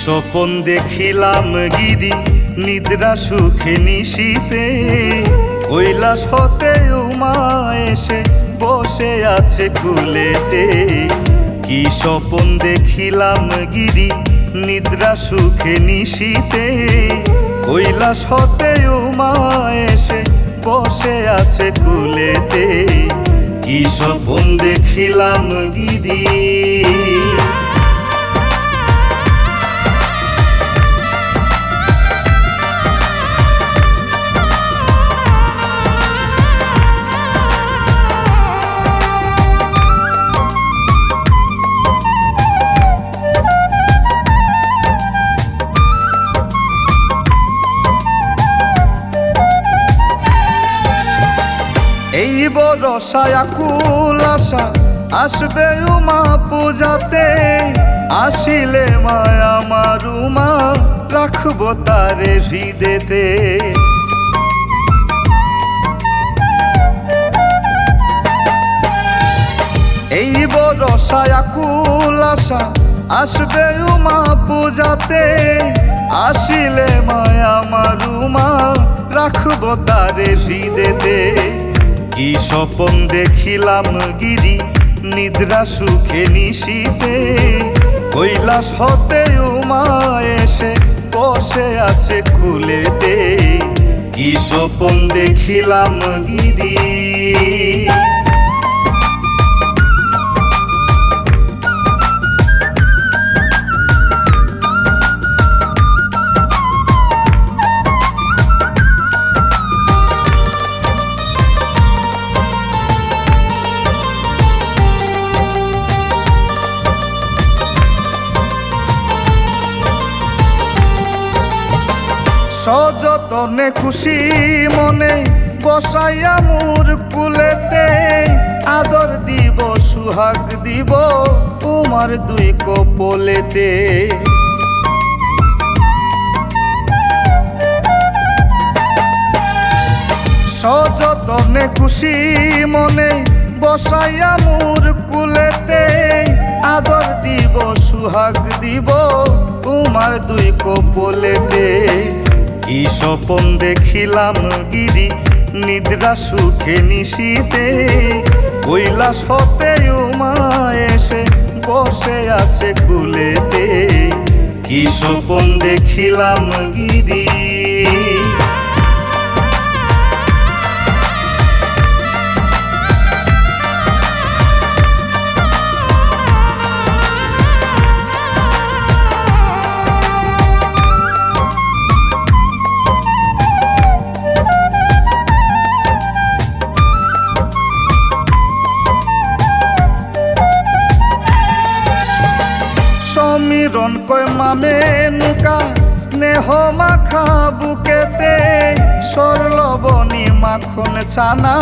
স্বপন দেখিলাম গিরি নিদ্রা সুখে নিশীতে, কৈলাস হতে উমা এসে বসে আছে কুলেতে। কি স্বপন দেখিলাম গিরি নিদ্রা সুখে নিশীতে, কৈলাস হতে উমা এসে বসে আছে কুলেতে। কি স্বপন দেখিলাম গিরি। এই বরষায় আকুল আশা আসবে উমা পূজাতে, আসিলে মায়া আমার উমা রাখবো তারে হৃদেতে। এই বরষায় আকুল আশা আসবে উমা পূজাতে, আসিলে মায়া আমার উমা রাখবো তারে হৃদেতে। কি স্বপন দেখিলাম গিরি নিদ্রা সুখে নিশীতে, কৈলাস হতে উমা এসে বসে আছে কুলেতে। কি স্বপন দেখিলাম গিরি। সযতনে খুশি মনে বসাইয়া মোর কুলেতে, আদর দিব সুহাগ দিব তোমার দুই কপলেতে। সযতনে খুশি মনে বসাইয়া মোর কুলেতে, আদর দিব সুহাগ দিব তোমার দুই কপলেতে। কি স্বপন দেখিলাম গিরি নিদ্রা সুখে নিশীতে, কৈলাস হতে উমা এসে বসে আছে কুলেতে। কি স্বপন দেখিলাম গিরি। সমীরণ কয় মামে নুকা স্নেহ মাখা বুকেতে, সরলবনি মাখন ছানা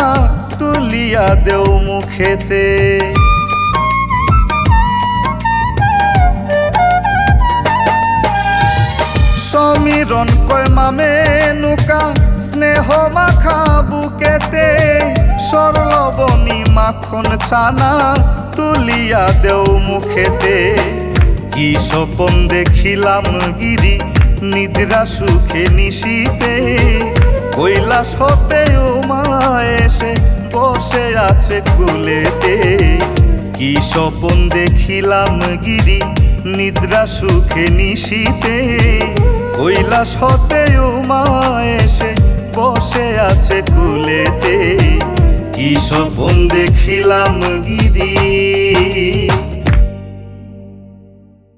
তুলিয়া দেও মুখেতে। সমীরণ কয় মামে নুকা স্নেহ মাখা বুকেতে, সরলবনি মাখন ছানা তুলিয়া দেও মুখেতে। কি স্বপন দেখিলাম গিরি নিদ্রা সুখে নিশীতে, কৈলাস হতে উমা এসে বসে আছে কুলেতে। কি স্বপন দেখিলাম গিরি নিদ্রা সুখে নিশীতে, কৈলাস হতে উমা এসে বসে আছে কুলেতে। কি স্বপন দেখিলাম গিরি।